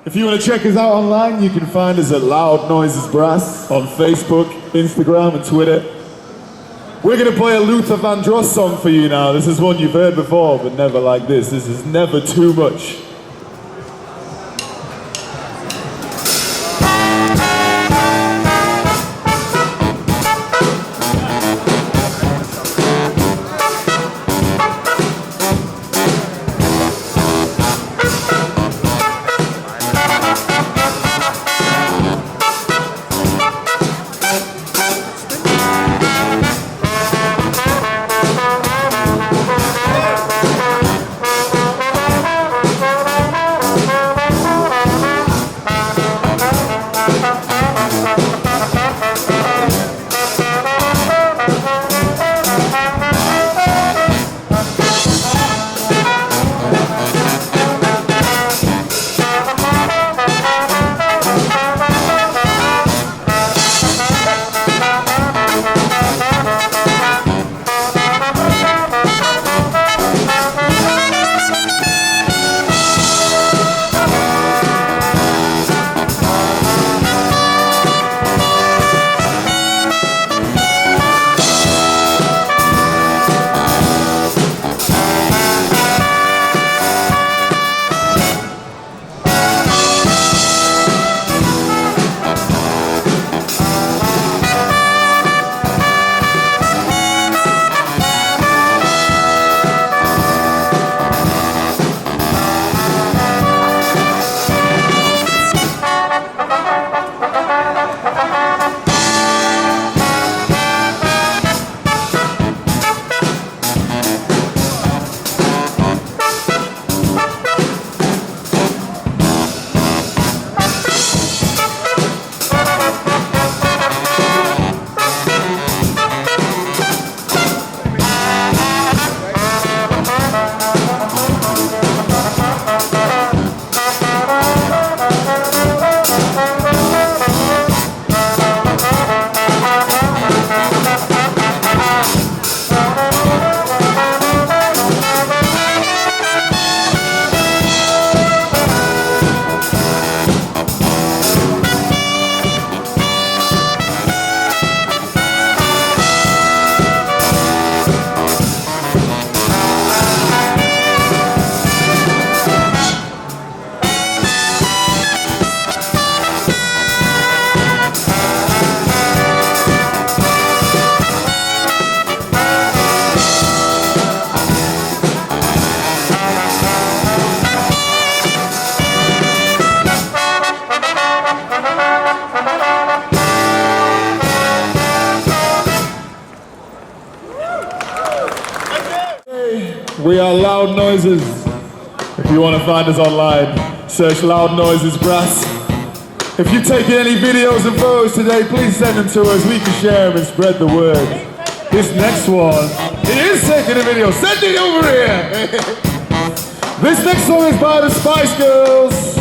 If you want to check us out online, you can find us at Loud Noises Brass on Facebook, Instagram, and Twitter. We're going to play a Luther Vandross song for you now. This is one you've heard before, but never like this. This is Never Too Much. We are Loud Noises. If you want to find us online, search Loud Noises Brass. If you've taken any videos and photos today, please send them to us. We can share them and spread the word. This next one, it is taking a video. Send it over here. This next song is by the Spice Girls.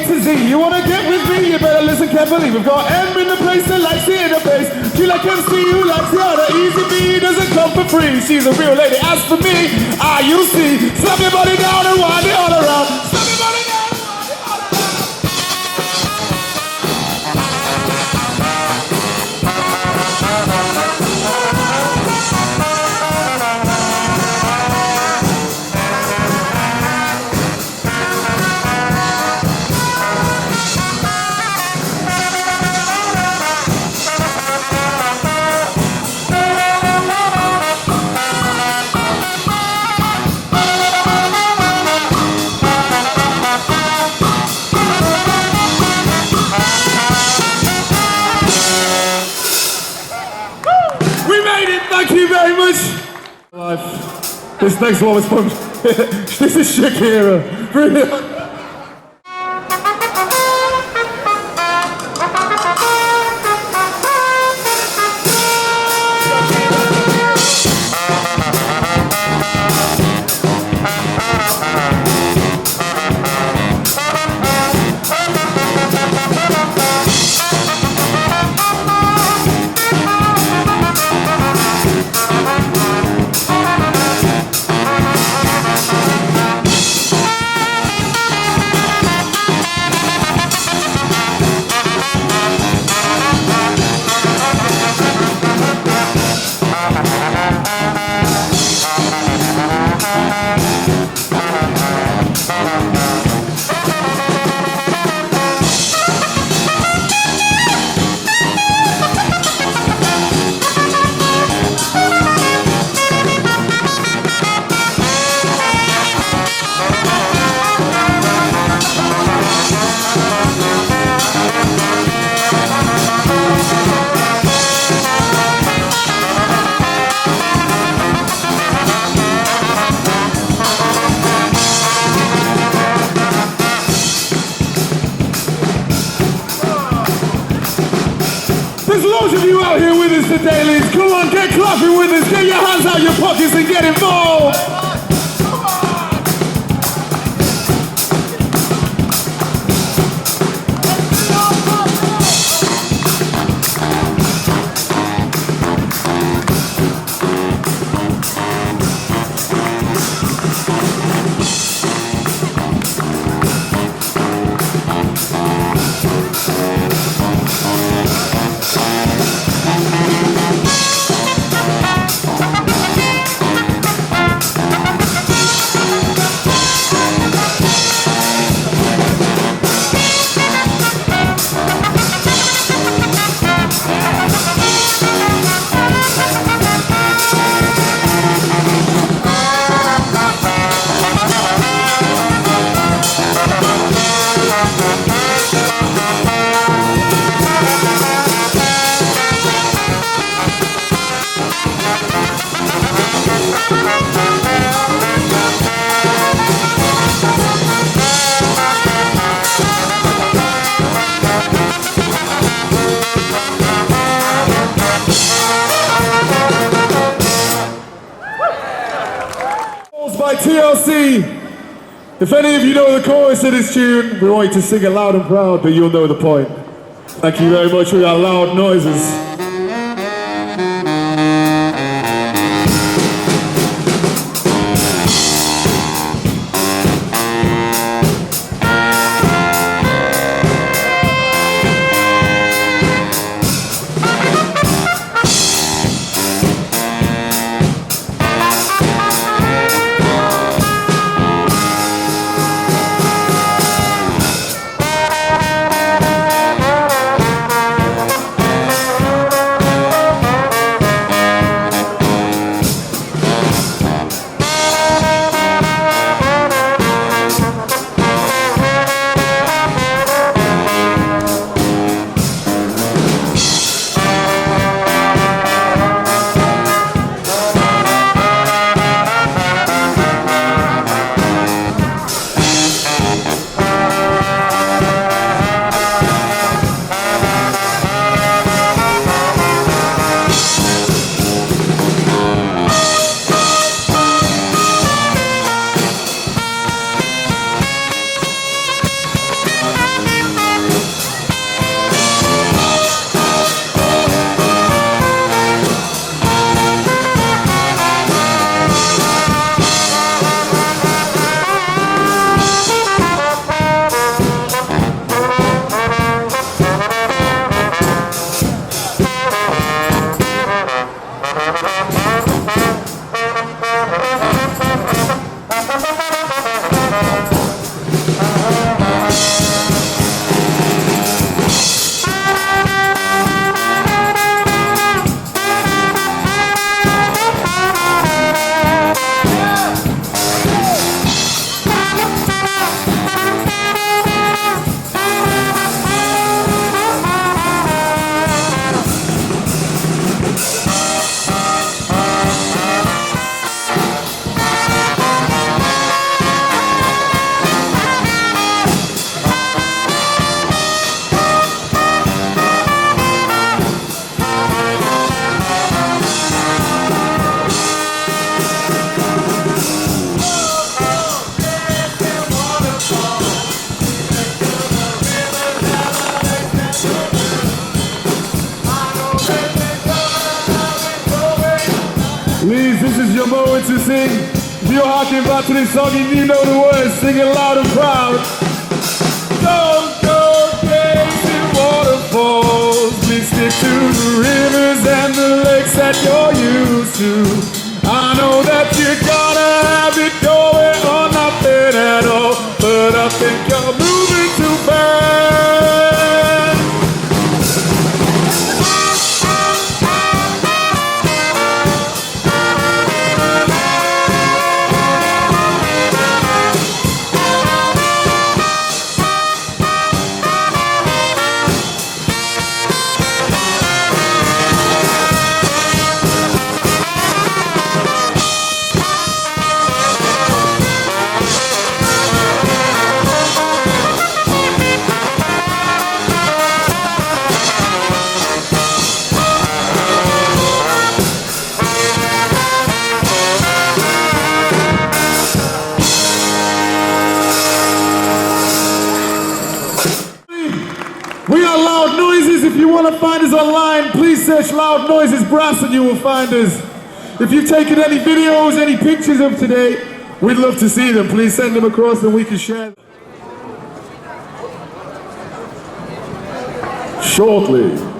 to Z. You wanna get with me? You better listen carefully. We've got M in the place that likes the interface. She like MC who likes the other. Easy B doesn't come for free. She's a real lady. As for me, you see. Slap your body down and wind it all around. Slap your body down and wind it all around. Thank you very much. This next one was fun. This is Shakira. Brilliant. There's loads of you out here with us today, LEEDS. Come on, get clapping with us. Get your hands out your pockets and get involved. By TLC. If any of you know the chorus of this tune, we want you to sing it loud and proud, but you'll know the point. Thank you very much for your loud noises. Leeds, this is your moment to sing. If you're harking back to this song and you know the words, sing it loud and proud. Don't go chasing waterfalls. Please stick to the rivers and the lakes that you're used to. I know that you're gonna have it going or nothing at all, but I think you're moving too fast. We are Loud Noises. If you want to find us online, please search Loud Noises Brass and you will find us. If you've taken any videos, any pictures of today, we'd love to see them. Please send them across and we can share them. Shortly.